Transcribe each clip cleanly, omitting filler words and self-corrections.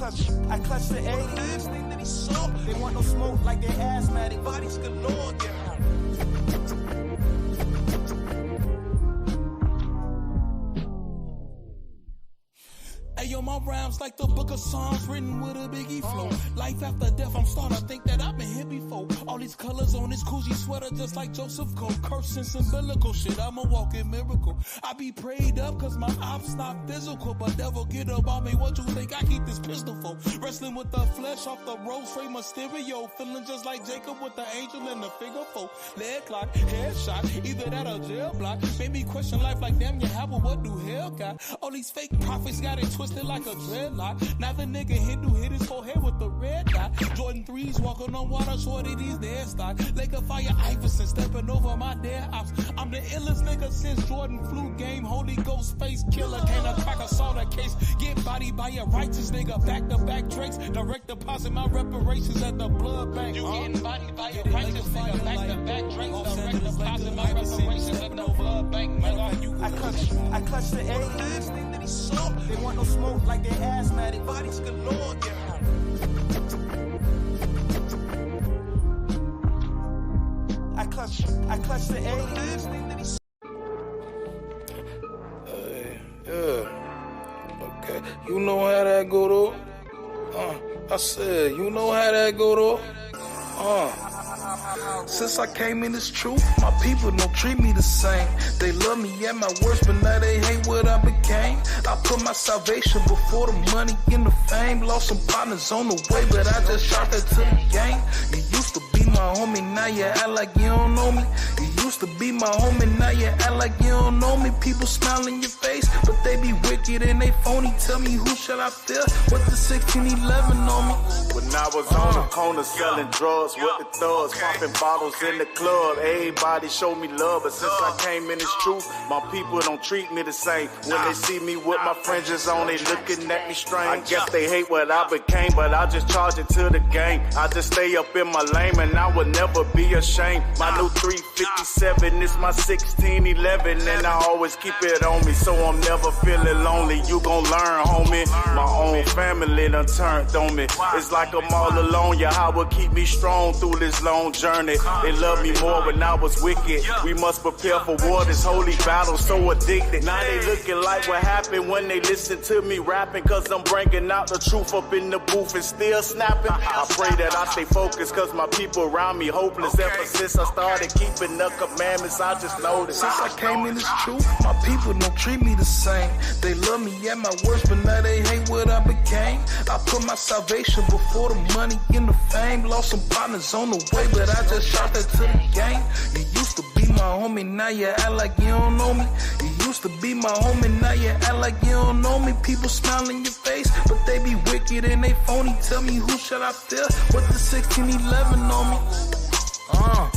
I clutch the 80. Last thing that he saw. They want no smoke like they're asthmatic. Bodies galore, yeah. Ayo, my rhymes like the book of Psalms written with a biggie flow. Life after death, I'm starting to think that I've been here before. All these colors on this Coogee sweater just like Joseph Cole. Cursing symbolical shit, I'm a walking miracle. I be prayed up cause my ops not physical. But devil get up on me, what you think I keep this pistol for? Wrestling with the flesh off the road, straight Mysterio. Feeling just like Jacob with the angel and the figure four. Leg lock, headshot, either that or jail block. Made me question life like damn, you have what do hell got? All these fake prophets got it twisted like a dreadlock. Now the nigga Hindu hit his forehead with the red dot. Jordan 3s walking on water, shorty these dead stock. Lake of Fire Iverson stepping over my dead ops. I'm the illest nigga since Jordan flu game. Holy Ghost face killer, can't a cracker saw the case. Get bodied by a righteous nigga, back to back drakes. Direct deposit my reparations at the blood bank. You getting bodied by a righteous nigga, back to back drakes. Direct deposit my reparations at the blood bank. I clutch the 80. Last thing that he saw. They want no smoke like they're asthmatic. Bodies galore, yeah. I clutch the 80. Last thing that he saw. Yeah. Okay. You know how that go though? I said, you know how that go though? Since I came in this truth, my people don't treat me the same. They love me at my worst, but now they hate what I became. I put my salvation before the money and the fame. Lost some partners on the way, but I just shot that to the game. You used to be my homie, now you act like you don't know me. You used to be my homie, now you act like you don't know me. People smile in your face, but they be wicked and they phony. Tell me who should I fear? What the 1611 on me? When I was on the corner selling drugs with the thugs, popping bottles in the club, everybody showed me love. But since I came in this truth, my people don't treat me the same. When they see me with my fringes on, they looking at me strange. I guess they hate what I became, but I just charge it to the game. I just stay up in my lane and I will never be ashamed. My new 357 is my 1611, and I always keep it on me, so I'm never feeling lonely. You gon' learn, homie. My own family done turned on me. It's like I'm all alone. Yahweh keep me strong through this long journey. They love me more when I was wicked. We must prepare for war, this holy battle, so addicted. Now they looking like what happened when they listen to me rapping, cause I'm bringing out the truth up in the booth and still snapping. I pray that I stay focused, cause my people around me hopeless. Ever since I started keeping the commandments, I just noticed. Since I came in this truth, my people don't treat me the same. They love me at my worst, but now they hate what I became. I put my salvation before the money and the fame. Lost some partners on the way, but I just shot that to the game. You used to be my homie, now you act like you don't know me. You used to be my homie, now you act like you don't know me. People smile in your face, but they be wicked and they phony. Tell me who should I fear? What the 1611 on me?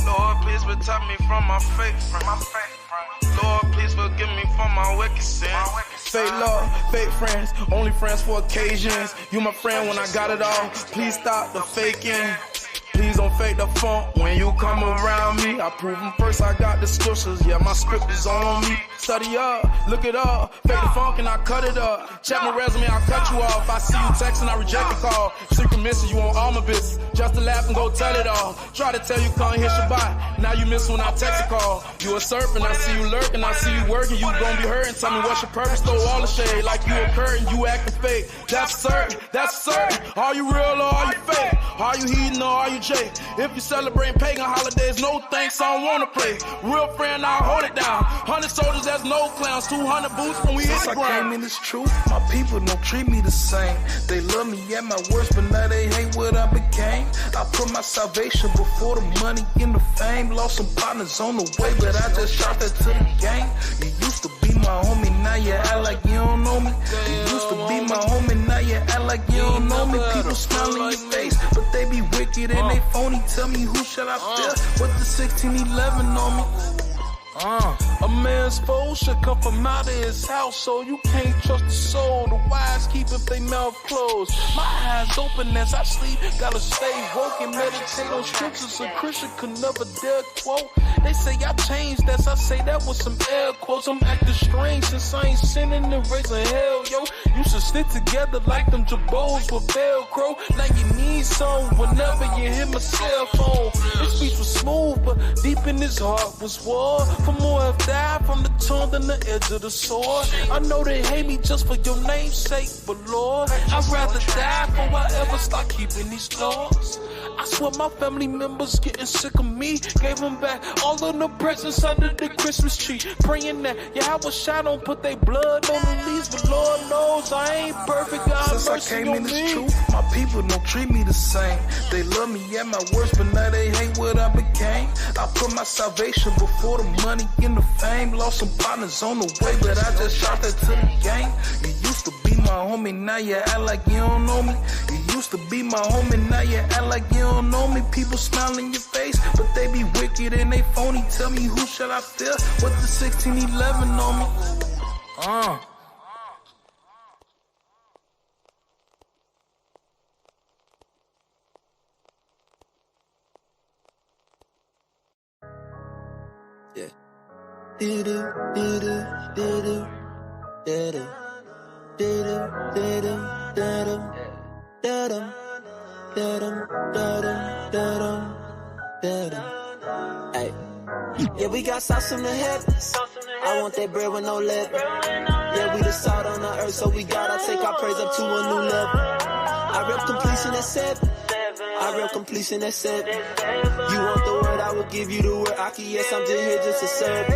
Lord, please protect me from my fake friends. Lord, please forgive me for my wicked sins. Fake love, fake friends, only friends for occasions. You my friend when I got it all. Please stop the faking. Please don't fake the funk when you come around me. I prove them first, I got the scriptures. Yeah, my script is on me. Study up, look it up. Fake the funk and I cut it up. Check my resume, I'll cut you off. I see you texting, I reject the call. Secret message, you want all my business. Just to laugh and go tell it all. Try to tell you come hit Shabbat. Now you miss when I text a call. You a serpent, I see you lurking, I see you working. You gon' be hurting. Tell me what's your purpose, throw all the shade. Like you a curtain, you acting fake. That's certain, that's certain. Are you real or are you fake? Are you heathen or are you Jake? If you celebrate pagan holidays, no thanks, I don't wanna play. Real friend, I'll hold it down. 100 soldiers, that's no clowns. 200 boots when we hit the ground. Since I came in this truth, my people don't treat me the same. They love me at my worst, but now they hate what I became. I put my salvation before the money and the fame. Lost some partners on the way, but I just shot that to the game. You used to be my homie, now you act like you don't know me. You used to be my homie, now you act like you don't know me. People smile in your face, but they be wicked and they phony. Tell me who should I fear? What the 1611 on me? A man's foe should come from out of his house, so you can't trust the soul. The wise keep if they mouth closed. My eyes open as I sleep, gotta stay woke and meditate on scriptures a Christian could never dare quote. They say I changed, as I say that was some air quotes. I'm acting strange since I ain't sinning and raising hell, yo. You should stick together like them jabos with Velcro. Now you need some whenever you hit my cell phone. His speech was smooth, but deep in his heart was war. For more have died from the tongue than the edge of the sword. I know they hate me just for your name's sake, but Lord, I'd rather die before I ever start keeping these laws. I swear my family members getting sick of me. Gave them back all of the presents under the Christmas tree. Praying that Yahweh Shai don't put their blood on the leaves, but Lord knows I ain't perfect. God Since I came in this truth, my people don't treat me the same. They love me at my worst, but now they hate what I became. I put my salvation before the money and the fame. Lost some partners on the way, but I just shot that to the game. You used to be my homie, now you act like you don't know me. You used to be my homie, now you act like you don't know me. People smile in your face, but they be wicked and they phony. Tell me who should I fear? What the 1611 on me? Yeah. Do-do, do-do, do-do, do-do, do-do, do-do, do-do, do-do, do-do, do-do, do-do. Hey. Yeah, we got sauce in the heavens. I want that bread with no leaven. Yeah, we the salt on the earth, so we gotta take our praise up to a new level. I rep completion at 7. I rep completion at 7. You want the word, I will give you the word. Aki, yes, I'm just here just to serve you.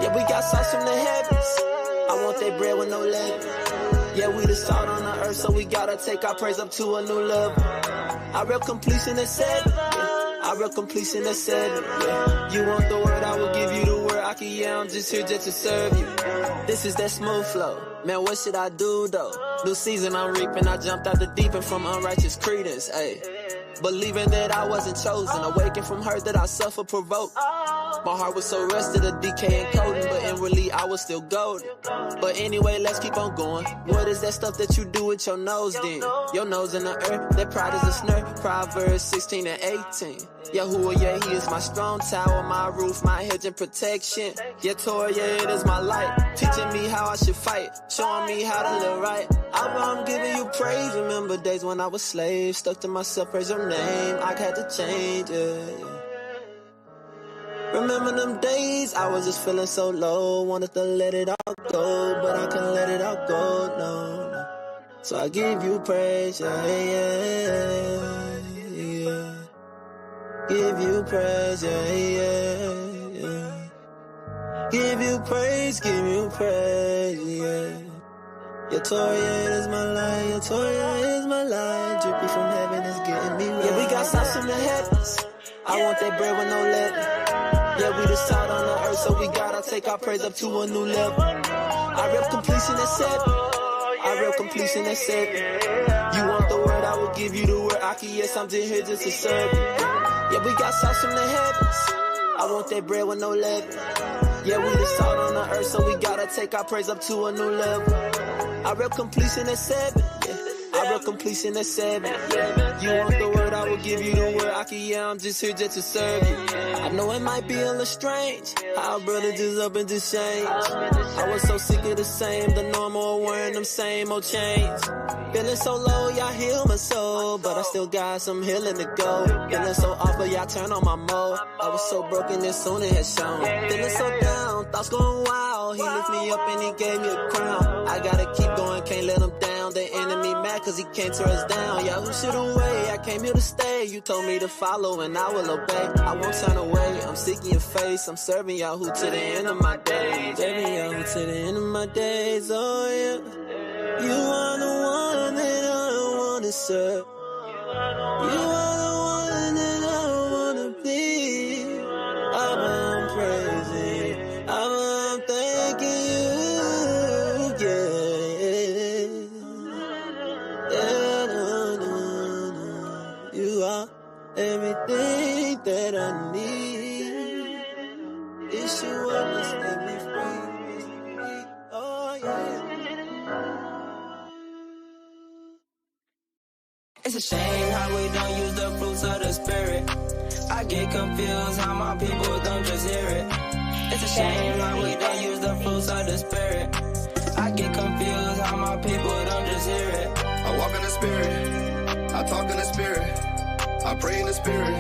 Yeah, we got sauce from the heavens. I want that bread with no leaven. Yeah, we the salt on the earth, so we gotta take our praise up to a new level. I rep completion at 7. I rep completion at 7. Yeah. You want the word, I will give you the word. Aki, yeah, I'm just here just to serve you. This is that smooth flow. Man, what should I do though? New season I'm reaping. I jumped out the deep end from unrighteous credence. Ayy. Believing that I wasn't chosen, awakened from hurt that I suffer provoked. My heart was so rested, a decay and coating, but inwardly I was still golden. But anyway, let's keep on going. What is that stuff that you do with your nose then? Your nose in the earth, that pride is a snare. Proverbs 16 and 18. Yahuwah, yeah, he is my strong tower, my roof, my hedge and protection. Yeah, Torah, yeah, it is my light, teaching me how I should fight, showing me how to live right. I'm giving you praise. Remember days when I was slave, stuck to myself, praise your name. I had to change it. Remember them days I was just feeling so low, wanted to let it all go, but I couldn't let it all go, no. So I give you praise, yeah, yeah, yeah. Give you praise, yeah, yeah, yeah. Give you praise, yeah. Your Torah is my light, your Torah is my light. Drippy from heaven is getting me right. Yeah, we got sauce from the heavens. I want that bread with no leaven. Yeah, we the salt on the earth, so we gotta take our praise up to a new level. I rep completion at 7. I rep completion at 7. You want the word, I will give you the word. Aki, yes, I'm just here just to serve you. Yeah, we got sauce from the heavens. I want that bread with no leaven. Yeah, we the salt on the earth, so we gotta take our praise up to a new level. I rep completion at 7. Yeah. I rep completion at 7. Yeah. You want the word, I will give you the word. Aki, yeah, I'm just here just to serve you. I know it might be a little strange how a brother just up and just change. I was so sick of the same, the normal wearing them same old chains. Feeling so low, y'all heal my soul, but I still got some healing to go. Feeling so off, but y'all turn on my mode. I was so broken as soon as it had shown. Feeling so down, thoughts going wild. He lifted me up and he gave me a crown. I gotta keep going, can't let him down. The enemy mad cause he can't tear us down. Y'all who should away, I came here to stay. You told me to follow and I will obey. I won't turn away, I'm seeking your face. I'm serving Yahoo to the end of my days. Serving Yahoo to the end of my days, oh yeah. You are the one that I wanna serve. You are the one that I wanna be. I'm praising, I'm thanking you, yeah. You are everything that I need. It's mess you up and set me free. Oh, yeah. It's a shame how we don't use the fruits of the spirit. I get confused how my people don't just hear it. It's a shame how we don't use the fruits of the spirit. I get confused how my people don't just hear it. I walk in the spirit, I talk in the spirit, I pray in the spirit,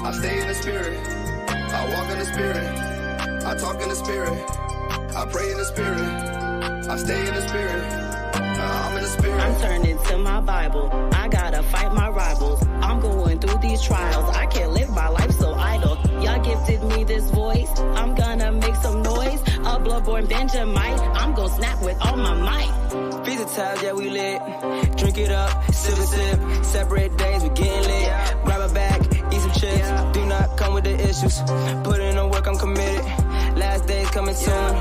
I stay in the spirit. I walk in the spirit, I talk in the spirit, I pray in the spirit, I stay in the spirit. I'm in the spirit. I'm turning to my Bible. I gotta fight my rivals. I'm going through these trials. I can't live my life so idle. Y'all gifted me this voice. I'm gonna make some noise. A bloodborne Benjamite. I'm gonna snap with all my might. Feast of times, yeah, we lit. Drink it up, sip a sip. Separate days, we getting lit. Grab a bag, eat some chips. Do not come with the issues. Put in the work, I'm committed. Last days coming soon.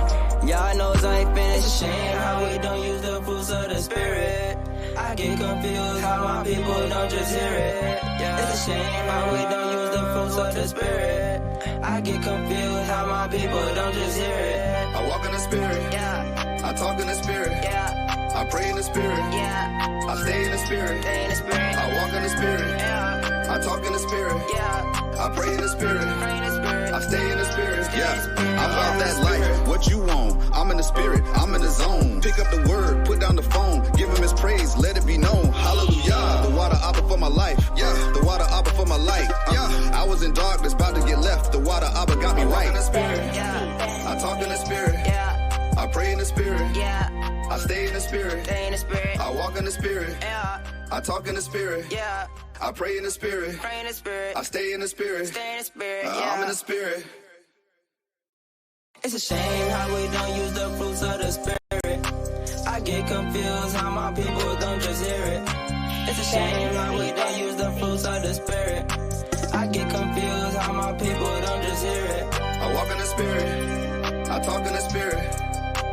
Y'all knows I ain't finished. It's a shame how we don't use the fruits of the spirit. I get confused how my people don't just hear it. It's a shame how we don't use the fruits of the spirit. I get confused how my people don't just hear it. I walk in the spirit, Yeah, I talk in the spirit, yeah, I pray in the spirit, yeah. I stay in the spirit, Stay in the spirit. I walk in the spirit, Yeah, I talk in the spirit, yeah. I pray in the spirit, Pray in the spirit. I stay in the spirit. Yeah, I'm about that life. What you want? I'm in the spirit. I'm in the zone. Pick up the word, put down the phone. Give him his praise, let it be known. Hallelujah. The water Abba for my life. Yeah. The water Abba for my light. Yeah. I was in darkness, about to get left. The water Abba got me right. In the spirit. Yeah, I talk in the spirit. yeah, I pray in the spirit. yeah. I stay in the spirit. Stay in the spirit. I walk in the spirit. Yeah, I talk in the spirit. yeah. I pray in the spirit. Pray in the spirit. I stay in the spirit. Stay in the spirit. I'm in Yeah. the spirit. It's a shame how we don't use the fruits of the spirit. I get confused how my people don't just hear it. It's a shame how we don't use the fruits of the spirit. I get confused how my people don't just hear it. I walk in the spirit. I talk in the spirit.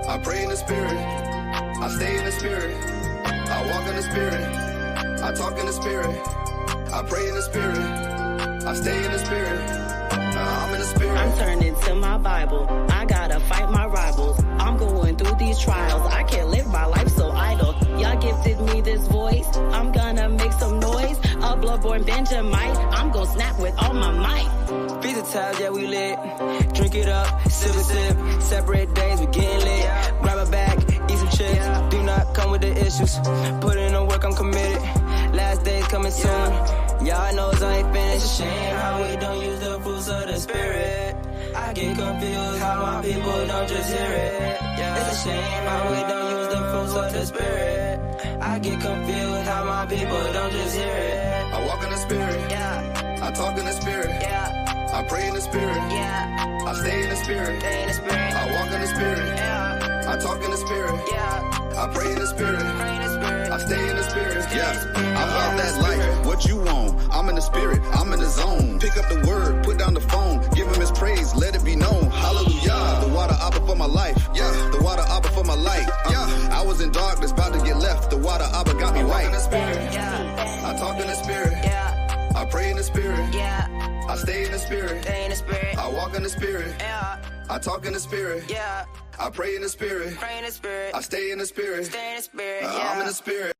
I pray in the spirit. I stay in the spirit. I walk in the spirit. I talk in the spirit. I pray in the spirit. I stay in the spirit. I'm in the spirit. I'm turning to my Bible. I gotta fight my rivals. I'm going through these trials. I can't live my life so idle. Y'all gifted me this voice. I'm gonna make some noise. A bloodborne Benjamite. I'm gonna snap with all my might. Feast of times, yeah, we lit. Drink it up, sip a sip. Separate days, we getting lit. Grab a bag, eat some chips. Do not come with the issues. Put in the work, I'm committed. Last days coming soon. Y'all knows I ain't finished. It's a shame how we don't use the fruits of the spirit. I get confused how my people don't just hear it. It's a shame how we don't use the fruits of the spirit. I get confused how my people don't just hear it. I walk in the spirit. Yeah, I talk in the spirit. yeah, I pray in the spirit. yeah. I stay in the spirit. Stay in the spirit. I walk in the spirit. Yeah, I talk in the spirit. yeah. I pray in the spirit. Pray in the spirit. I stay in the spirit. Yeah. I'm about that life. What you want? I'm in the spirit. I'm in the zone. Pick up the word, put down the phone. Give him his praise, let it be known. Hallelujah. The water Abba for my life. Yeah. The water Abba for my light. Yeah. I was in darkness, about to get left. The water Abba got me right. In the spirit. Yeah, I talk in the spirit. yeah, I pray in the spirit. yeah. I stay in the spirit. Stay in the spirit. I walk in the spirit. Yeah, I talk in the spirit. yeah. I pray in the spirit. Pray in the spirit. I stay in the spirit. Stay in the spirit. I'm in Yeah. the spirit.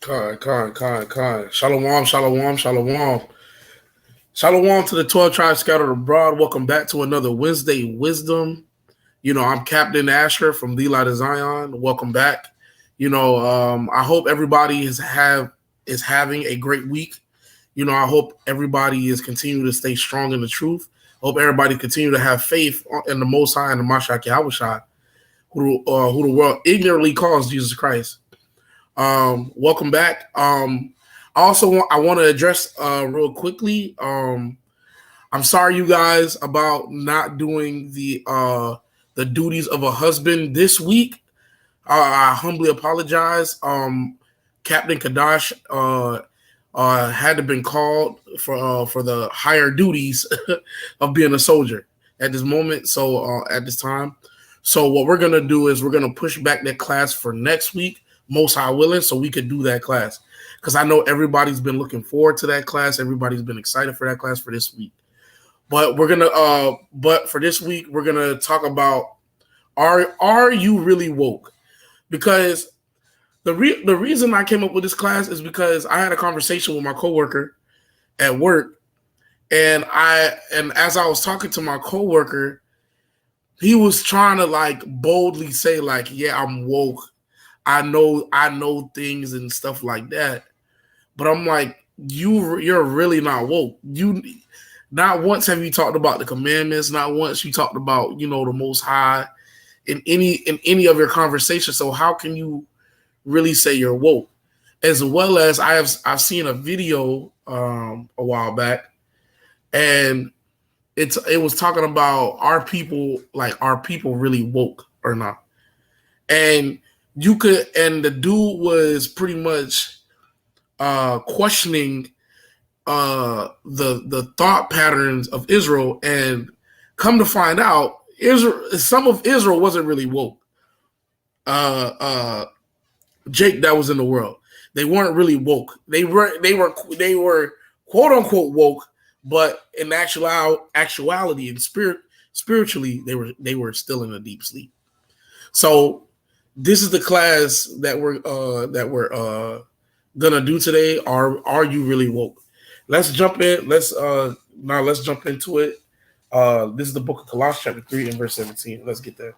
Khan. Shalom. Shalom to the 12 tribes scattered abroad. Welcome back to another Wednesday Wisdom. I'm Captain Asher from The Light of Zion. Welcome back. I hope everybody is having a great week. I hope everybody is continuing to stay strong in the truth. Hope everybody continue to have faith in the Most High and the Mashiach Yahushua, who the world ignorantly calls Jesus Christ. Welcome back. I want to address real quickly. I'm sorry, you guys, about not doing the duties of a husband this week. I humbly apologize. Captain Kadash had to been called for the higher duties of being a soldier at this moment. So at this time, So what we're gonna do is we're gonna push back that class for next week, most high willing, so we could do that class. Because I know everybody's been looking forward to that class. Everybody's been excited for that class for this week. But we're gonna but for this week, we're gonna talk about are you really woke? Because the reason I came up with this class is because I had a conversation with my coworker at work, and as I was talking to my coworker, he was trying to like boldly say like, yeah, I'm woke. I know things and stuff like that. But I'm like, you're really not woke. You not once have you talked about the commandments, not once you talked about, the Most High in any of your conversations. So how can you really say you're woke? As well as I've seen a video a while back, and it was talking about are people really woke or not? And the dude was pretty much questioning the thought patterns of Israel, and come to find out, some of Israel wasn't really woke. Jake that was in the world, they weren't really woke. They were quote unquote woke, but in actuality and spiritually, they were still in a deep sleep. So this is the class that we're gonna do today. Are you really woke? Let's jump in. Let's jump into it. This is the book of Colossians, chapter 3 and verse 17. Let's get there.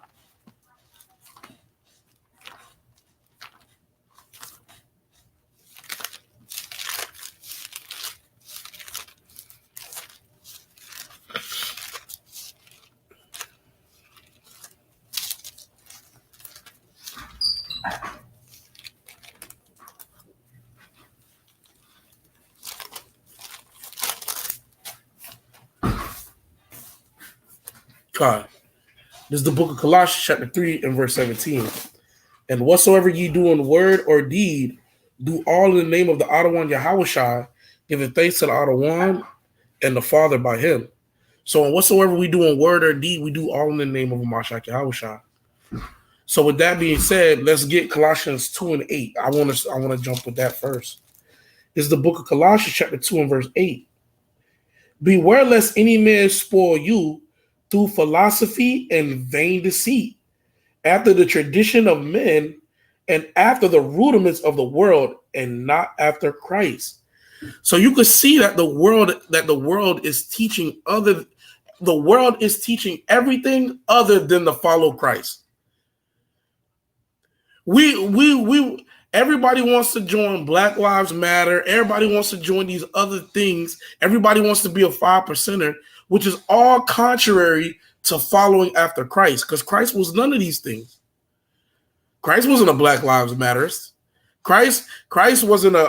God. This is the book of Colossians, chapter 3 and verse 17. And whatsoever ye do in word or deed, do all in the name of the Adawan Yahushua, giving thanks to the Adawan and the Father by him. So whatsoever we do in word or deed, we do all in the name of Mashiach Yahushua. So with that being said, let's get Colossians 2 and 8. I want to jump with that first. This is the book of Colossians, chapter 2 and verse 8. Beware lest any man spoil you through philosophy and vain deceit, after the tradition of men, and after the rudiments of the world, and not after Christ. So you could see that the world is teaching everything other than to follow Christ. Everybody wants to join Black Lives Matter. Everybody wants to join these other things. Everybody wants to be a 5%er, which is all contrary to following after Christ, because Christ was none of these things. Christ wasn't a Black Lives Matters. Christ wasn't a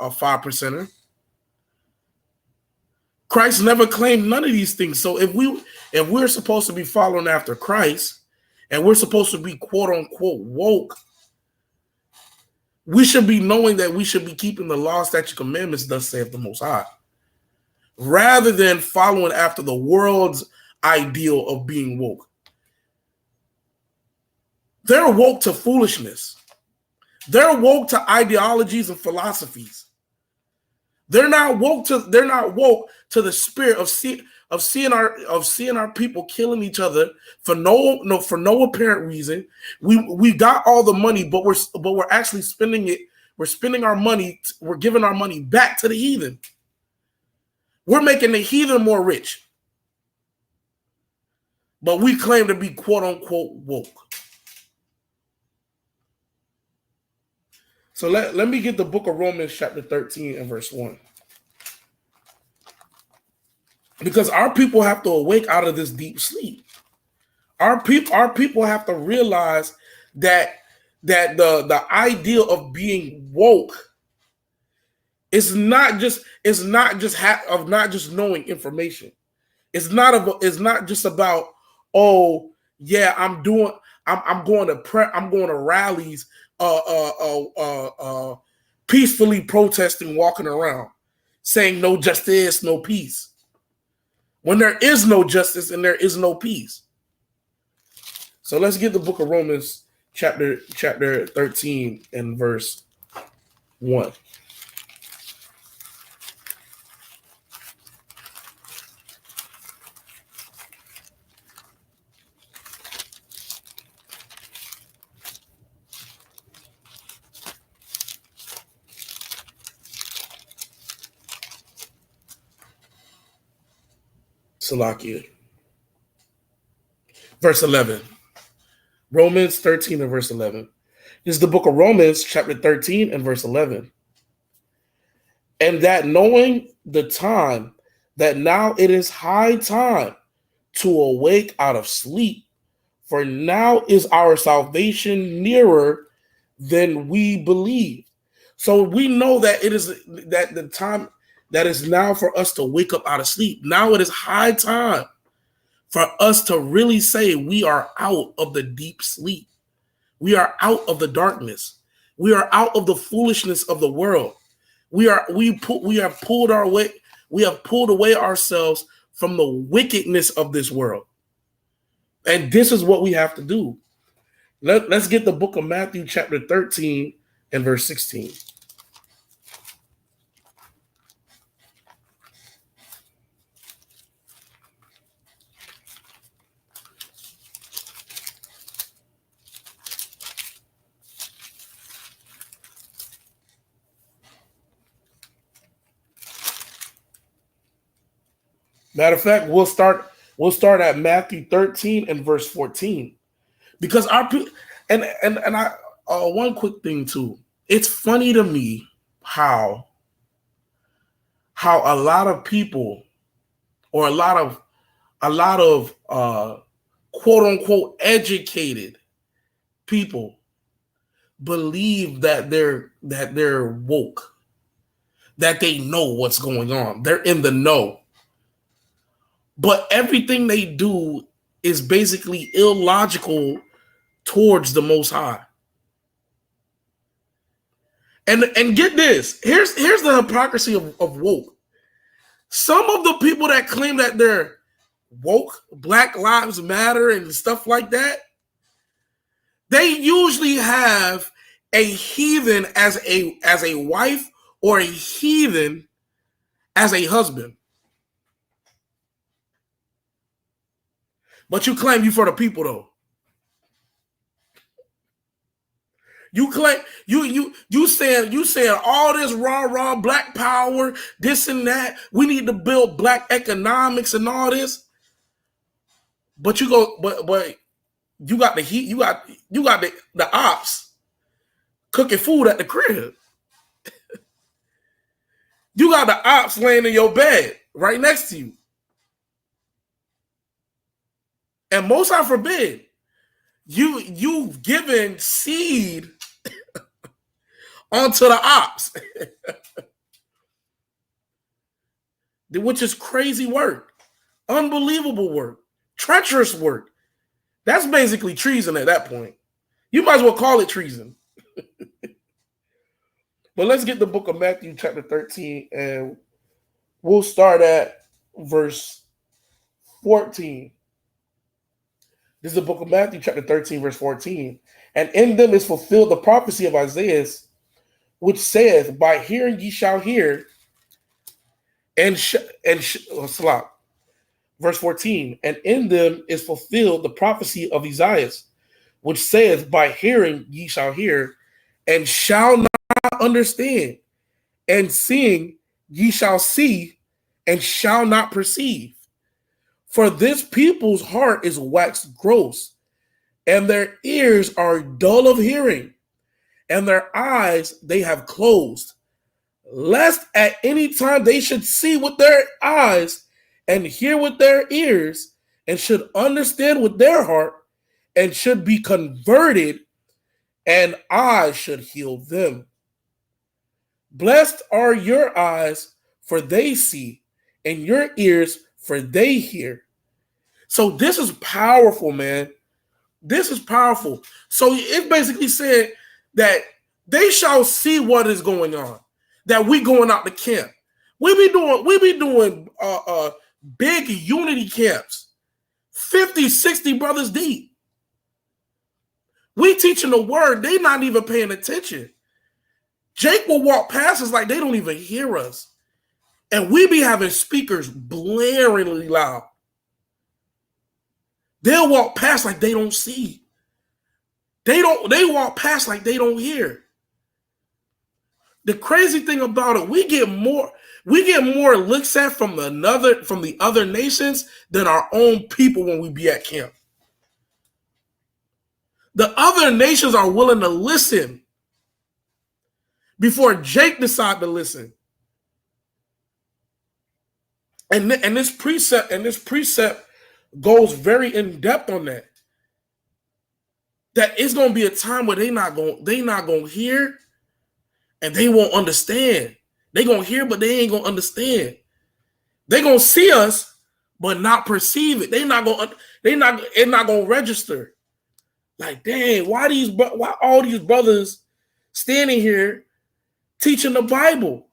5%er. Christ never claimed none of these things. So if we're supposed to be following after Christ, and we're supposed to be quote unquote woke, we should be knowing that we should be keeping the law, statutes, commandments, thus saith the Most High, rather than following after the world's ideal of being woke. They're woke to foolishness. They're woke to ideologies and philosophies. They're not woke to the spirit of seeing our people killing each other for no apparent reason. We got all the money, but we're actually spending it. We're spending our money. We're giving our money back to the heathen. We're making the heathen more rich, but we claim to be quote unquote woke. So let me get the book of Romans chapter 13 and verse 1. Because our people have to awake out of this deep sleep. Our people have to realize that the ideal of being woke is not just knowing information. It's not just about, oh yeah, I'm going to rallies, peacefully protesting, walking around, saying no justice, no peace. When there is no justice and there is no peace. So let's get the book of Romans, chapter 13 and verse 1. Salakia. Verse 11. Romans 13 and verse 11. This is the book of Romans, chapter 13 and verse 11. And that knowing the time, that now it is high time to awake out of sleep, for now is our salvation nearer than we believe. So we know that it is that the time that is now for us to wake up out of sleep. Now it is high time for us to really say we are out of the deep sleep. We are out of the darkness. We are out of the foolishness of the world. We have pulled away ourselves from the wickedness of this world. And this is what we have to do. Let's get the book of Matthew chapter 13 and verse 16. Matter of fact, we'll start at Matthew 13 and verse 14. Because one quick thing too. It's funny to me how a lot of people, or a lot of quote unquote educated people, believe that they're woke, that they know what's going on. They're in the know. But everything they do is basically illogical towards the Most High. And get this, here's the hypocrisy of woke. Some of the people that claim that they're woke, Black Lives Matter and stuff like that, they usually have a heathen as a wife, or a heathen as a husband. But you claim you for the people though. You claim you saying all this rah black power, this and that. We need to build black economics and all this. But you got the heat, you got the ops cooking food at the crib. You got the ops laying in your bed right next to you. And most I forbid, you've given seed onto the ops, which is crazy work, unbelievable work, treacherous work. That's basically treason at that point. You might as well call it treason. But let's get the book of Matthew chapter 13, and we'll start at verse 14. This is the book of Matthew, chapter 13, verse 14. And in them is fulfilled the prophecy of Isaiah, which saith, by hearing ye shall hear, verse 14. And in them is fulfilled the prophecy of Isaiah, which saith, by hearing ye shall hear, and shall not understand, and seeing ye shall see, and shall not perceive. For this people's heart is waxed gross, and their ears are dull of hearing, and their eyes they have closed, lest at any time they should see with their eyes, and hear with their ears, and should understand with their heart, and should be converted, and I should heal them. Blessed are your eyes, for they see, and your ears, for they hear. So this is powerful, man. This is powerful. So it basically said that they shall see what is going on, that we going out to camp. We be doing big unity camps, 50, 60 brothers deep. We teaching the word. They not even paying attention. Jake will walk past us like they don't even hear us. And we be having speakers blaringly loud. They'll walk past like they don't see. They walk past like they don't hear. The crazy thing about it, we get more looks at from the other nations than our own people when we be at camp. The other nations are willing to listen before Jake decide to listen. And this precept goes very in depth on that. That it's gonna be a time where they not gonna hear and they won't understand. They gonna hear, but they ain't gonna understand. They gonna see us, but not perceive it. It's not gonna register. Like, dang, why all these brothers standing here teaching the Bible?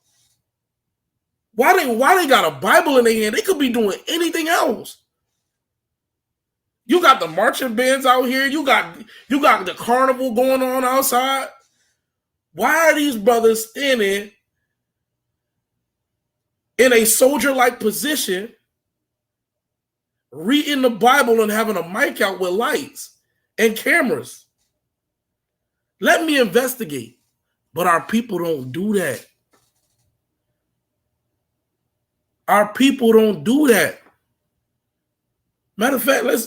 Why they got a Bible in their hand? They could be doing anything else. You got the marching bands out here. You got the carnival going on outside. Why are these brothers standing in a soldier-like position, reading the Bible and having a mic out with lights and cameras? Let me investigate. But our people don't do that. Our people don't do that. Matter of fact, let's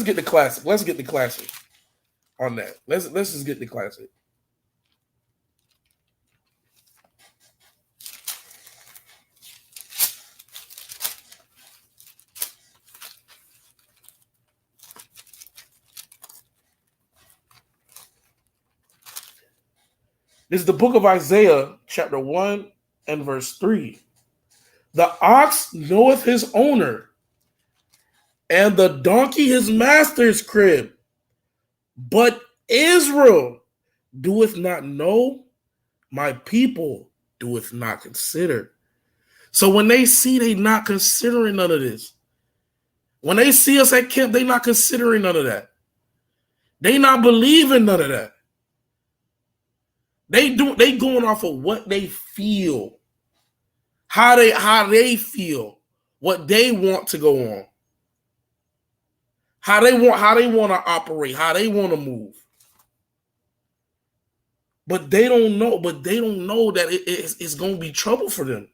get the classic. Let's get the classic on that. Let's just get the classic. This is the book of Isaiah, chapter 1 and verse 3. The ox knoweth his owner, and the donkey his master's crib. But Israel doeth not know, my people doeth not consider. So when they see, they not considering none of this. When they see us at camp, they not considering none of that. They not believing none of that. They going off of what they feel, how they feel, what they want to go on, how they want to operate, how they want to move. But they don't know. That it's going to be trouble for them.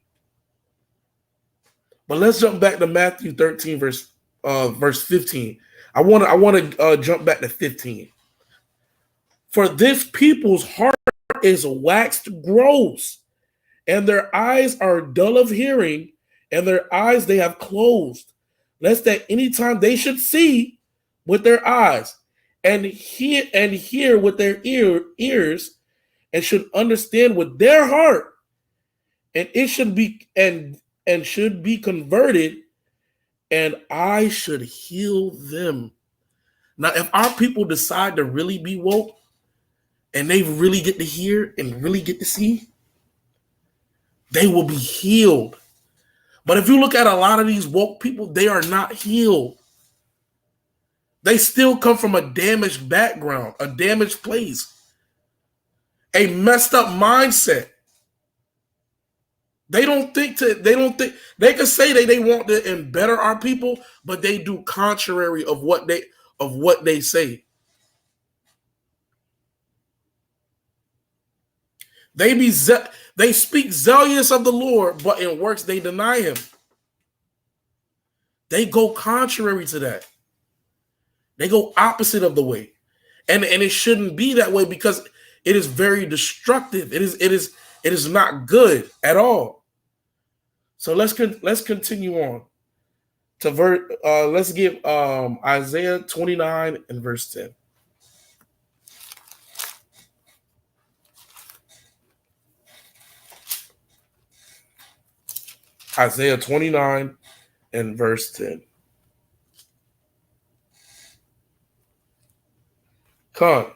But let's jump back to Matthew 13, verse 15. I want to jump back to 15. For this people's heart is waxed gross, and their eyes are dull of hearing, and their eyes they have closed, lest at any time they should see with their eyes, and hear with their ears, and should understand with their heart, and it should be and should be converted, and I should heal them. Now, if our people decide to really be woke, and they really get to hear and really get to see, they will be healed. But if you look at a lot of these woke people, they are not healed. They still come from a damaged background, a damaged place, a messed up mindset. They can say they want to better our people, but they do contrary of what they say. They speak zealous of the Lord, but in works they deny him. They go contrary to that. They go opposite of the way. And it shouldn't be that way, because it is very destructive. It is not good at all. So let's continue on to let's give Isaiah 29 and verse 10. Isaiah 29 and verse 10. Come.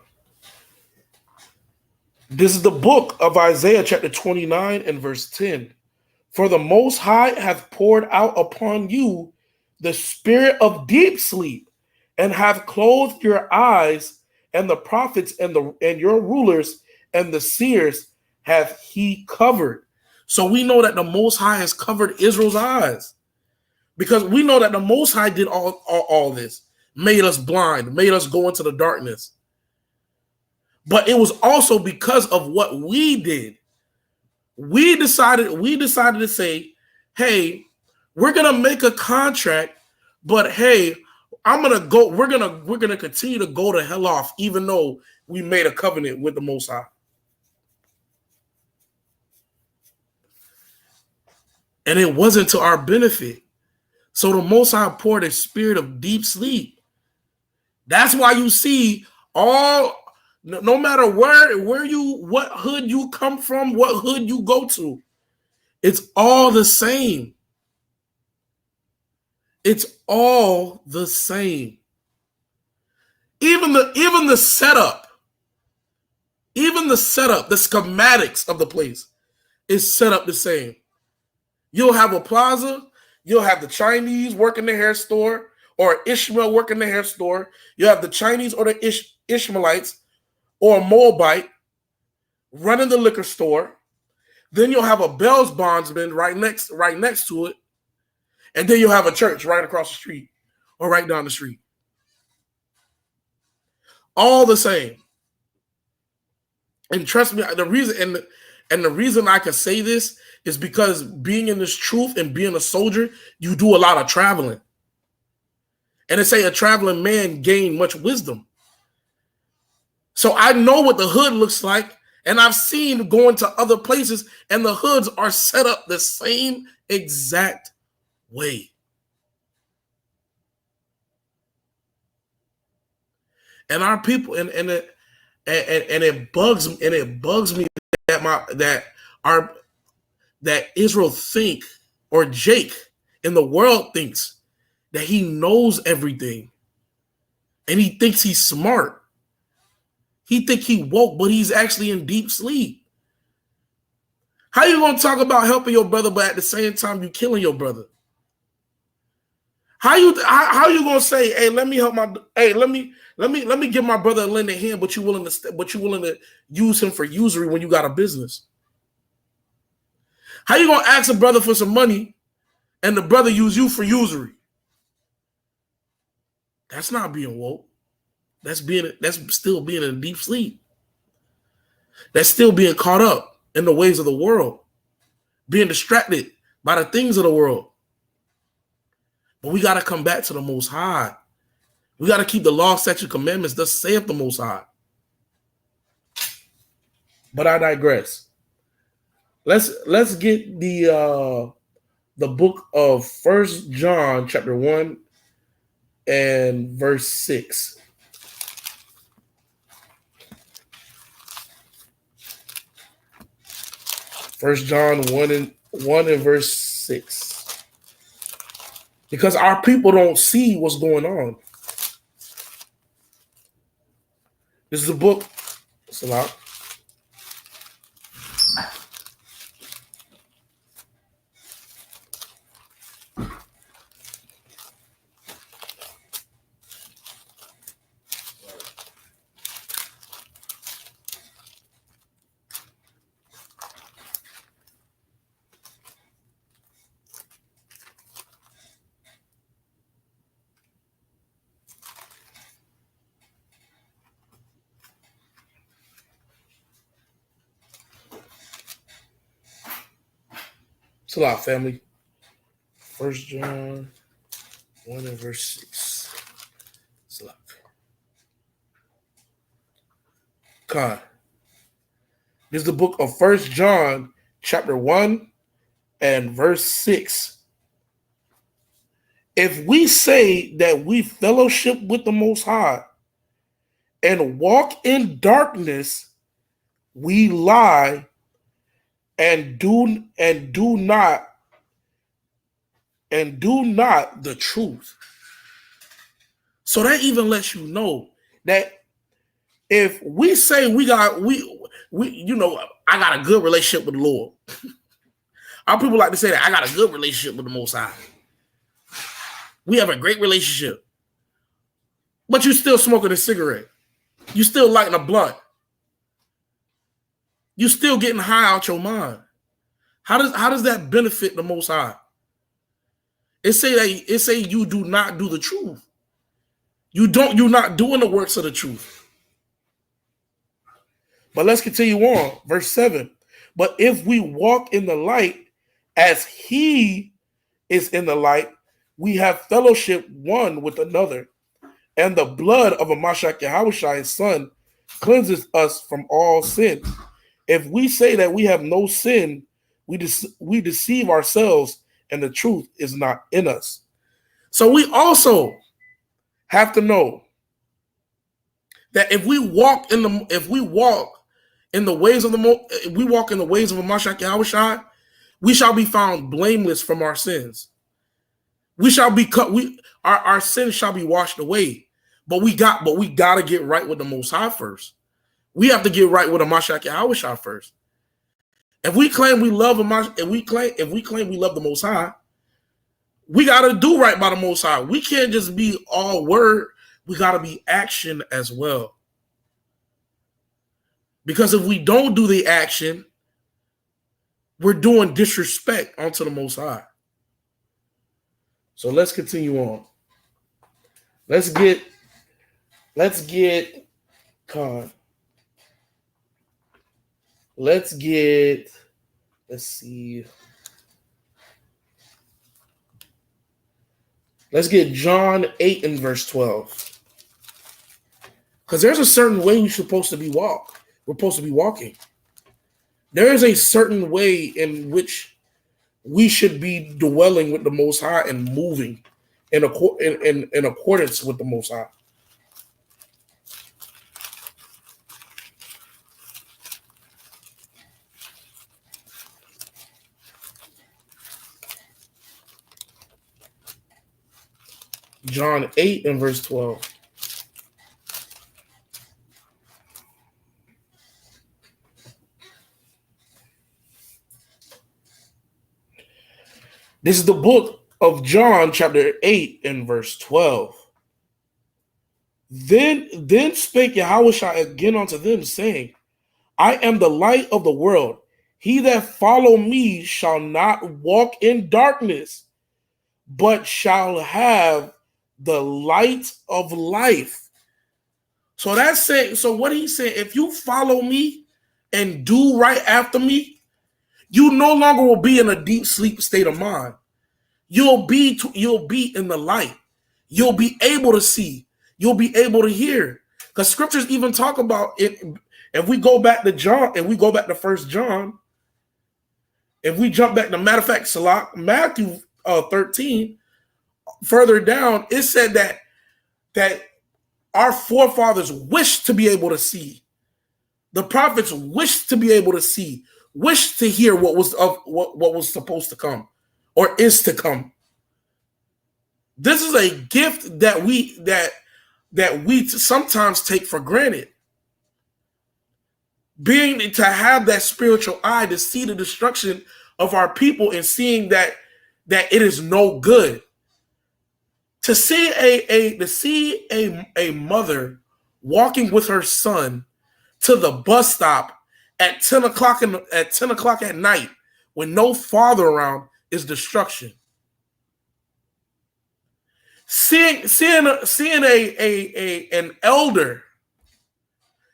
This is the book of Isaiah, chapter 29 and verse 10. For the Most High hath poured out upon you the spirit of deep sleep, and have clothed your eyes, and the prophets and your rulers and the seers have he covered. So we know that the Most High has covered Israel's eyes, because we know that the Most High did all this, made us blind, made us go into the darkness. But it was also because of what we did. We decided to say, hey, we're gonna make a contract, but hey, we're gonna continue to go to hell off, even though we made a covenant with the Most High. And it wasn't to our benefit. So the Most High poured a spirit of deep sleep. That's why you see no matter what hood you come from, what hood you go to, it's all the same. It's all the same. Even the setup, the schematics of the place is set up the same. You'll have a plaza, you'll have the Chinese working the hair store, or Ishmael working the hair store. You have the Chinese or the Ishmaelites or a Moabite running the liquor store. Then you'll have a Bell's bondsman right next to it. And then you'll have a church right across the street or right down the street. All the same. And trust me, the reason I can say this is because being in this truth and being a soldier, you do a lot of traveling. And they say a traveling man gained much wisdom. So I know what the hood looks like, and I've seen going to other places, and the hoods are set up the same exact way. And our people, and it bugs me that Israel think, or Jake in the world thinks that he knows everything, and he thinks he's smart. He think he woke, but he's actually in deep sleep. How you gonna talk about helping your brother, but at the same time you killing your brother? How you gonna say, hey, let me give my brother a lending hand, but you willing to use him for usury when you got a business? How you gonna ask a brother for some money and the brother use you for usury? That's not being woke. That's still being in deep sleep. That's still being caught up in the ways of the world, being distracted by the things of the world. But we got to come back to the Most High. We got to keep the law, statute, commandments. Thus saith the Most High. But I digress. Let's get the book of 1 John chapter 1 and verse 6. 1 John 1 and verse 6. Because our people don't see what's going on. This is a book. Salah. Salah, family. 1 John 1 and verse 6. Salah. God. This is the book of 1 John chapter 1 and verse 6. If we say that we fellowship with the Most High and walk in darkness, we lie and do not the truth. So that even lets you know that if we say I got a good relationship with the Lord. Our people like to say that I got a good relationship with the Most High. We have a great relationship. but you still smoking a cigarette. You still lighting a blunt. You still getting high out your mind. How does that benefit the Most High? It say you do not do the truth. You're not doing the works of the truth. But let's continue on. Verse 7. But if we walk in the light as he is in the light, we have fellowship one with another. And the blood of Mashiach Yahushua, his son, cleanses us from all sin. If we say that we have no sin, we deceive ourselves and the truth is not in us. So we also have to know that if we walk in the ways of Mashiach Yahushua, we shall be found blameless from our sins. We shall be cut. Our sins shall be washed away. But we gotta get right with the Most High first. We have to get right with the Mashiach Yahushua first. If we claim we love if we claim we love the Most High, we gotta do right by the Most High. We can't just be all word. We gotta be action as well. Because if we don't do the action, we're doing disrespect onto the Most High. So let's continue on. Let's see. Let's get John 8 and verse 12. Because there's a certain way we're supposed to be walking. There is a certain way in which we should be dwelling with the Most High and moving in accordance with the Most High. John 8 and verse 12. This is the book of John, chapter 8 and verse 12. Then spake Yahushua again unto them, saying, I am the light of the world. He that follow me shall not walk in darkness, but shall have the light of life. So that's saying, so what he's saying, if you follow me and do right after me, you no longer will be in a deep sleep state of mind. You'll be in the light. You'll be able to see. You'll be able to hear. Because scriptures even talk about it. If we go back to John, and we go back to 1 John, if we jump back to, matter of fact, Matthew 13, further down, it said that our forefathers wished to be able to see. The prophets wished to be able to see, wished to hear what was supposed to come or is to come. This is a gift that we sometimes take for granted. Being to have that spiritual eye to see the destruction of our people and seeing that it is no good. To see a mother walking with her son to the bus stop at 10 o'clock at night with no father around is destruction. Seeing an elder,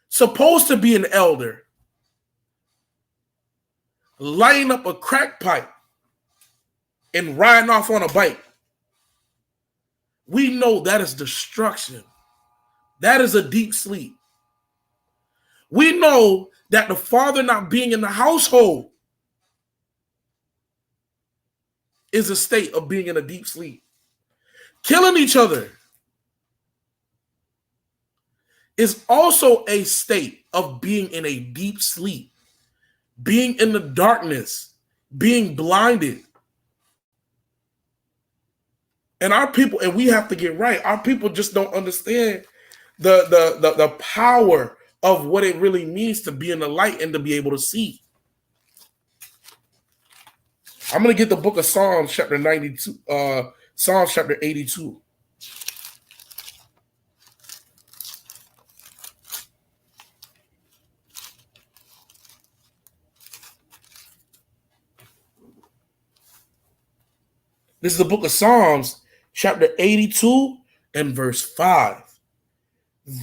supposed to be an elder, lighting up a crack pipe and riding off on a bike. We know that is destruction. That is a deep sleep. We know that the father not being in the household is a state of being in a deep sleep. Killing each other is also a state of being in a deep sleep, being in the darkness, being blinded. And our people, and we have to get right, our people just don't understand the power of what it really means to be in the light and to be able to see. I'm going to get the book of Psalms, chapter 82. This is the book of Psalms, chapter 82 and verse 5.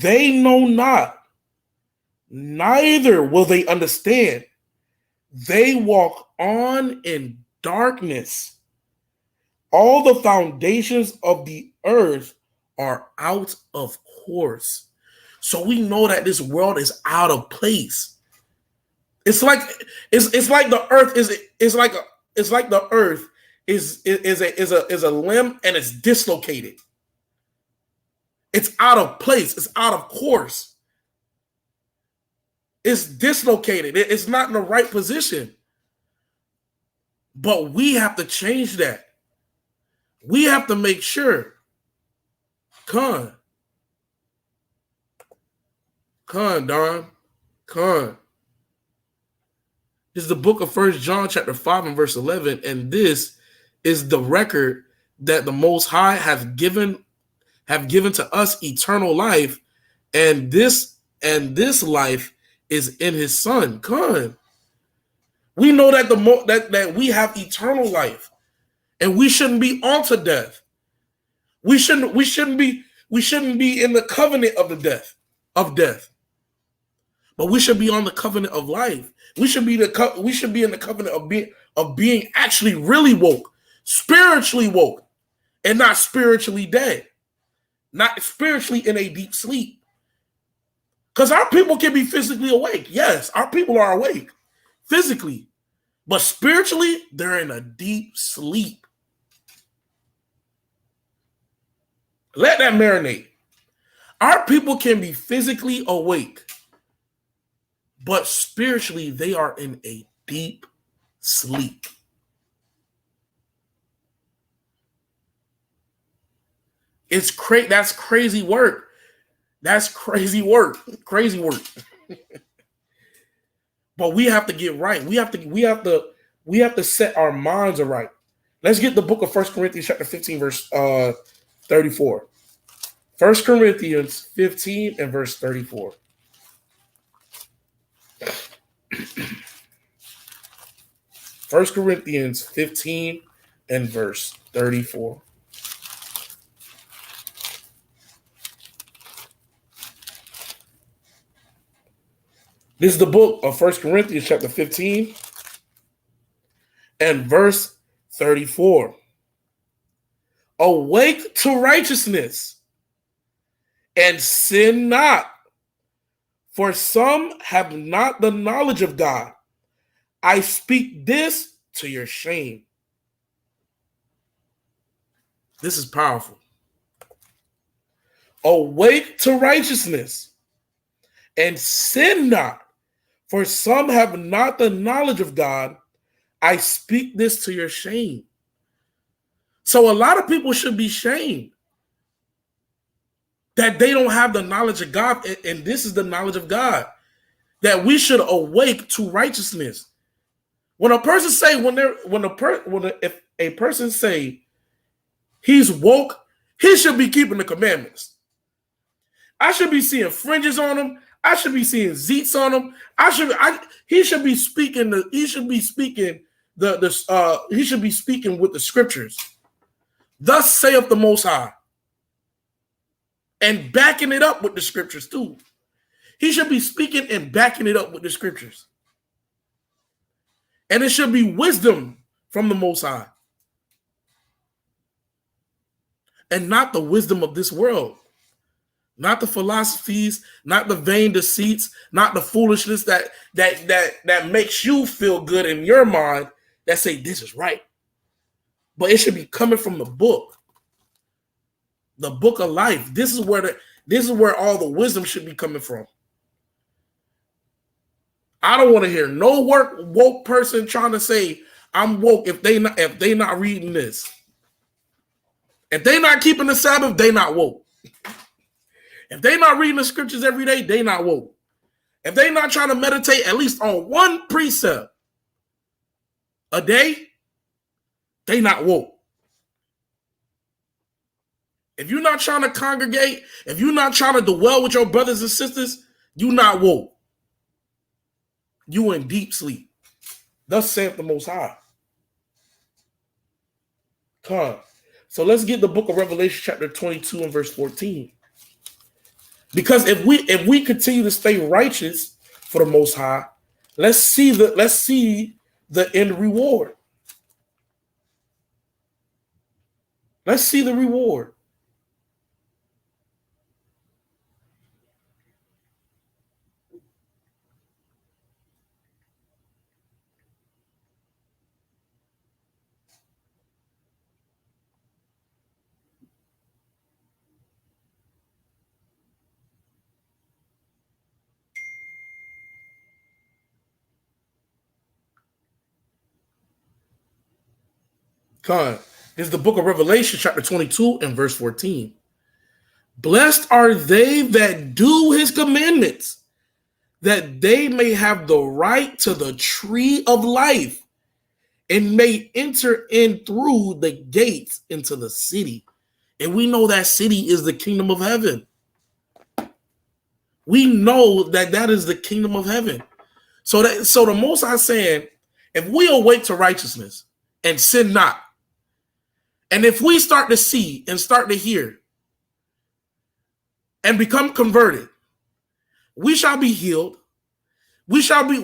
They know not, neither will they understand. They walk on in darkness. All the foundations of the earth are out of course. So we know that this world is out of place. It's like the earth is a limb and it's dislocated. It's out of place. It's out of course. It's dislocated. It's not in the right position. But we have to change that. We have to make sure. Con, Don. Con. This is the book of 1 John chapter 5 and verse 11. And this is the record that the Most High have given to us eternal life. And this life is in his Son. Con. We know that that we have eternal life. And we shouldn't be onto death. We shouldn't be in the covenant of death. But we should be on the covenant of life. We should be in the covenant of being actually really woke, spiritually woke, and not spiritually dead, not spiritually in a deep sleep. Because our people can be physically awake. Yes, our people are awake physically, but spiritually, they're in a deep sleep. Let that marinate. Our people can be physically awake, but spiritually, they are in a deep sleep. That's crazy work. That's crazy work. Crazy work. But we have to get right. We have to set our minds right. Let's get the book of 1 Corinthians chapter 15, verse 34. 1 Corinthians 15 and verse 34. First Corinthians 15 and verse 34. This is the book of 1 Corinthians chapter 15 and verse 34. Awake to righteousness and sin not, for some have not the knowledge of God. I speak this to your shame. This is powerful. Awake to righteousness and sin not, for some have not the knowledge of God. I speak this to your shame. So a lot of people should be shamed that they don't have the knowledge of God, and this is the knowledge of God, that we should awake to righteousness. When a person say, if a person say he's woke, he should be keeping the commandments. I should be seeing fringes on him. I should be seeing zeets on him. He should be speaking with the scriptures. Thus saith the Most High. And backing it up with the scriptures too. He should be speaking and backing it up with the scriptures. And it should be wisdom from the Most High. And not the wisdom of this world. Not the philosophies, not the vain deceits, not the foolishness that makes you feel good in your mind that say this is right. But it should be coming from the book. The book of life. This is where all the wisdom should be coming from. I don't want to hear no woke person trying to say I'm woke if they not reading this. If they not keeping the Sabbath, they not woke. If they not reading the scriptures every day, they not woke. If they not trying to meditate at least on one precept a day, they not woke. If you're not trying to congregate, if you're not trying to dwell with your brothers and sisters, you not woke. You in deep sleep. Thus saith the Most High. Come on. So let's get the book of Revelation chapter 22 and verse 14. Because if we continue to stay righteous for the Most High, let's see the end reward. Let's see the reward. Come on. This is the book of Revelation chapter 22 and verse 14. Blessed are they that do his commandments, that they may have the right to the tree of life and may enter in through the gates into the city. And we know that city is the kingdom of heaven. We know that that is the kingdom of heaven. So the Most High saying, if we awake to righteousness and sin not, and if we start to see and start to hear and become converted, we shall be healed. We shall be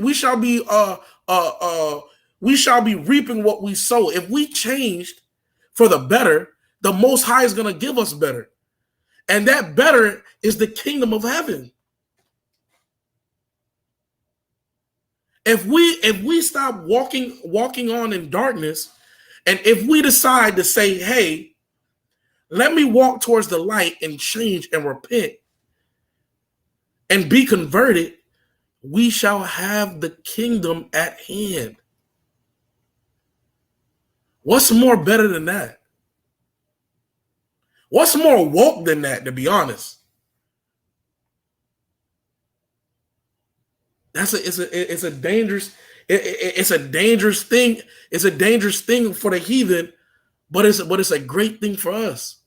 reaping what we sow. If we changed for the better, the Most High is going to give us better. And that better is the kingdom of heaven. If we stop walking on in darkness, and if we decide to say, hey, let me walk towards the light and change and repent and be converted, we shall have the kingdom at hand. What's more better than that? What's more woke than that, to be honest? It's a dangerous thing. It's a dangerous thing for the heathen, but it's a great thing for us.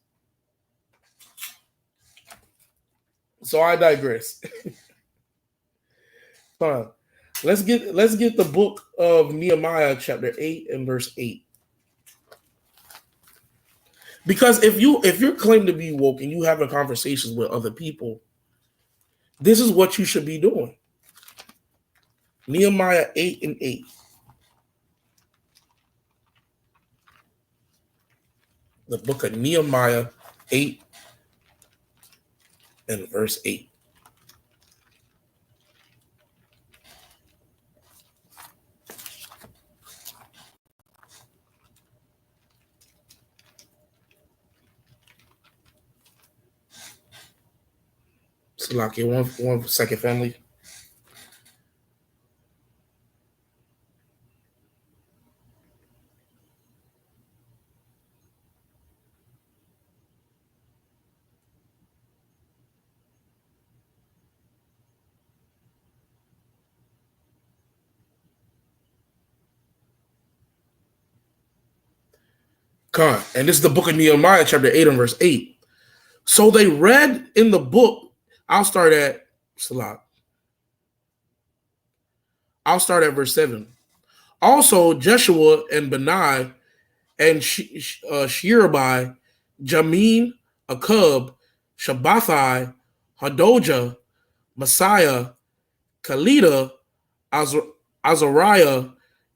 So I digress. Fine. Let's get the book of Nehemiah chapter 8 and verse 8. Because if you're claiming to be woke and you having conversations with other people, this is what you should be doing. Nehemiah 8 and 8. The book of Nehemiah 8 and verse 8. Salaki, one second, family. And this is the book of Nehemiah, chapter 8 and verse 8. So they read in the book, I'll start at verse 7. Also, Jeshua and Benai and Sherebai, Jamin, Akub, Shabbathai, Hadoja, Messiah, Kalida, Azariah,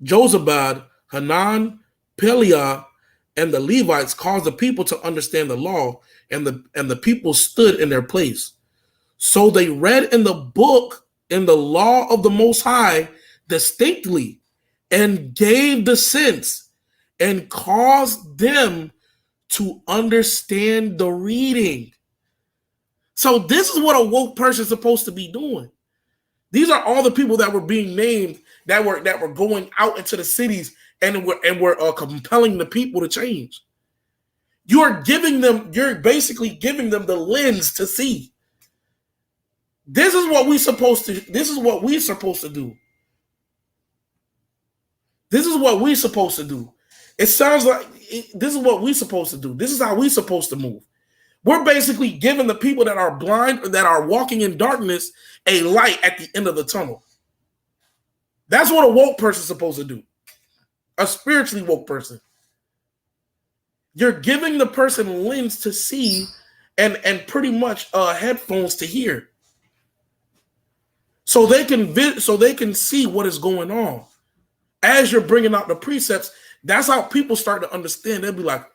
Josabad, Hanan, Peliah, and the Levites caused the people to understand the law, and the people stood in their place. So they read in the book, in the law of the Most High, distinctly, and gave the sense, and caused them to understand the reading. So this is what a woke person is supposed to be doing. These are all the people that were being named that were going out into the cities and were compelling the people to change. You're basically giving them the lens to see. This is what we're supposed to do. This is what we're supposed to do. It sounds like this is what we're supposed to do. This is how we're supposed to move. We're basically giving the people that are blind or that are walking in darkness a light at the end of the tunnel. That's what a woke person is supposed to do. A spiritually woke person. You're giving the person lens to see and pretty much headphones to hear. So they can see what is going on. As you're bringing out the precepts, that's how people start to understand. They'll be like,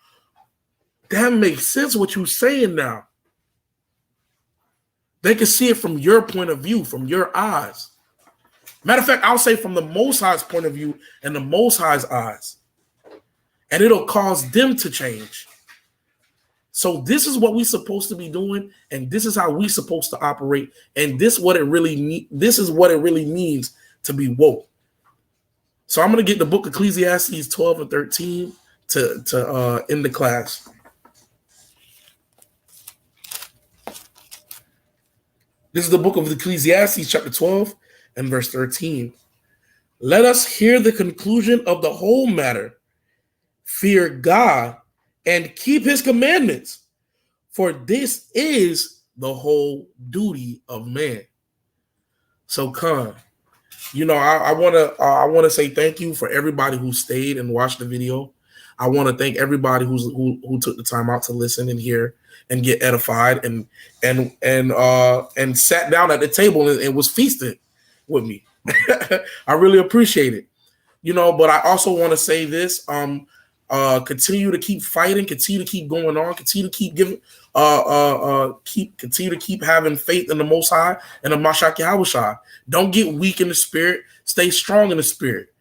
that makes sense what you're saying now. They can see it from your point of view, from your eyes. Matter of fact, I'll say from the Most High's point of view and the Most High's eyes. And it'll cause them to change. So this is what we're supposed to be doing, and this is how we're supposed to operate, and this is what it really means to be woke. So I'm going to get the book Ecclesiastes 12 and 13 to end the class. This is the book of Ecclesiastes, chapter 12 and verse 13. Let us hear the conclusion of the whole matter. Fear God and keep his commandments, for this is the whole duty of man. So, Khan, I want to say thank you for everybody who stayed and watched the video. I want to thank everybody who took the time out to listen and hear and get edified and sat down at the table and was feasted with me. I really appreciate it. But I also want to say this. Continue to keep fighting, continue to keep going on, continue to keep giving, continue to keep having faith in the Most High and the Mashiach Yahushua. Don't get weak in the spirit. Stay strong in the spirit.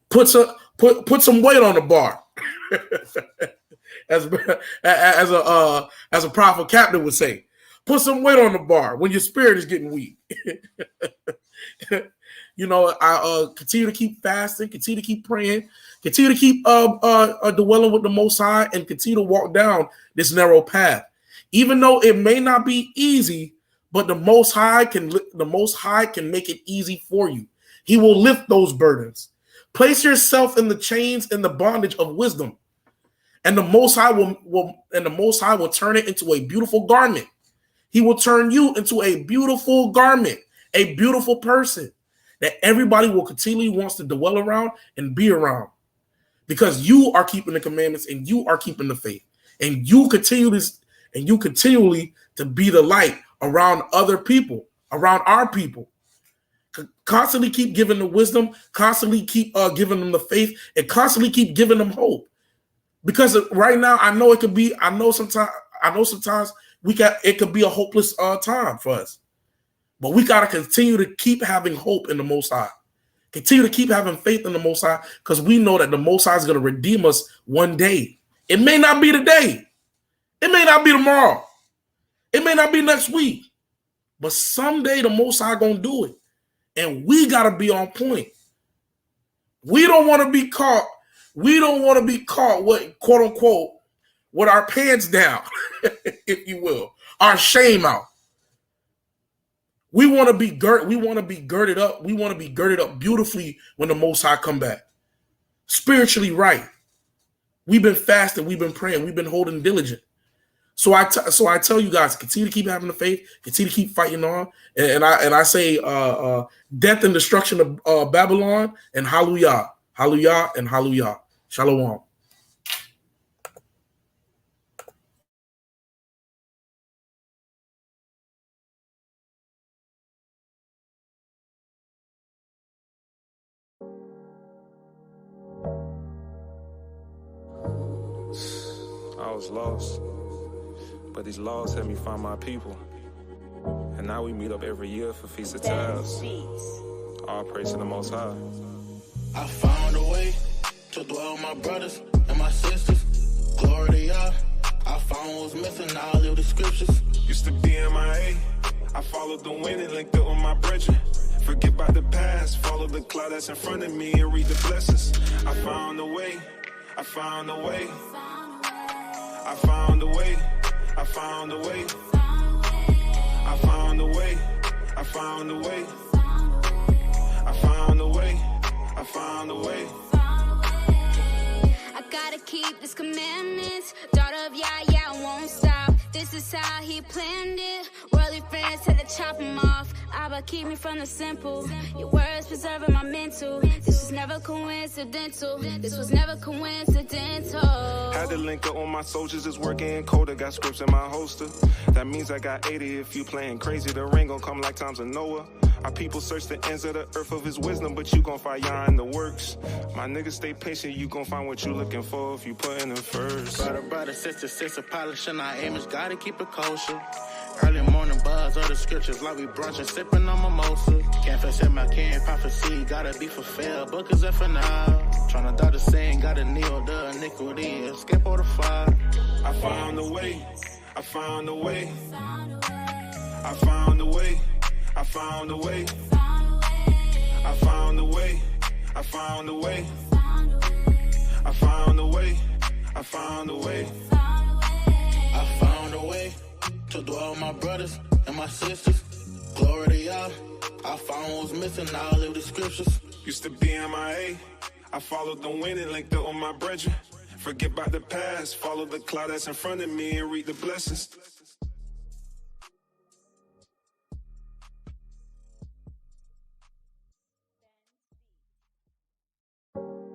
Put some weight on the bar, as a powerful captain would say. Put some weight on the bar when your spirit is getting weak. I continue to keep fasting, continue to keep praying, continue to keep dwelling with the Most High, and continue to walk down this narrow path. Even though it may not be easy, but the Most High can make it easy for you. He will lift those burdens. Place yourself in the chains and the bondage of wisdom, and the Most High will turn it into a beautiful garment. He will turn you into a beautiful garment, a beautiful person that everybody will continually wants to dwell around and be around, because you are keeping the commandments and you are keeping the faith, and you continually to be the light around other people, around our people. Constantly keep giving them wisdom, constantly keep giving them the faith, and constantly keep giving them hope. Because right now, I know sometimes it could be a hopeless time for us. But we got to continue to keep having hope in the Most High. Continue to keep having faith in the Most High, because we know that the Most High is going to redeem us one day. It may not be today. It may not be tomorrow. It may not be next week. But someday the Most High going to do it. And we got to be on point. We don't want to be caught. We don't want to be caught with, quote unquote, with our pants down, if you will, our shame out. We want to be girded up. We want to be girded up beautifully when the Most High come back. Spiritually right. We've been fasting. We've been praying. We've been holding diligent. So I tell you guys, continue to keep having the faith. Continue to keep fighting on. And I say death and destruction of Babylon, and hallelujah, hallelujah, and hallelujah. Shalom. I was lost, but these laws helped me find my people. And now we meet up every year for Feast of Tales. All praise to the Most High. I found a way to dwell with my brothers and my sisters. Glory to Yah. I found what was missing, now I live the scriptures. Used to be MIA. I followed the wind and linked up with my brethren. Forget about the past, follow the cloud that's in front of me and read the blessings. I found a way. I found a way. I found a way. I found a way. I found a way. I found a way. I found a way. I found a way. I gotta keep His commandments. Daughter of Yah, I won't stop. This is how He planned it. Worldly friends had to chop them off. Abba, keep me from the simple. Your words preserving my mental. This was never coincidental. This was never coincidental. Had to link up on my soldiers, it's working colder. Got scripts in my holster. That means I got 80 if you playing crazy. The rain gon' come like times of Noah. Our people search the ends of the earth of his wisdom, but you gon' find y'all in the works. My niggas stay patient, you gon' find what you looking for if you puttin' in first. Brother, sister, polishing our image, gotta keep it kosher. Early morning buzz of the scriptures, like we brunching, sipping on mimosa. Can't face my king, prophecy, gotta be fulfilled. Book is up for now. Tryna dodge the sin, gotta kneel the iniquity, escape all the fire. I found a way, I found a way. I found a way, I found a way. I found a way, I found a way. I found a way, I found a way. I found a way to dwell with my brothers and my sisters. Glory to y'all. I found what was missing, now I live the scriptures. Used to be MIA. I followed the wind and linked up on my brethren. Forget about the past, follow the cloud that's in front of me and read the blessings.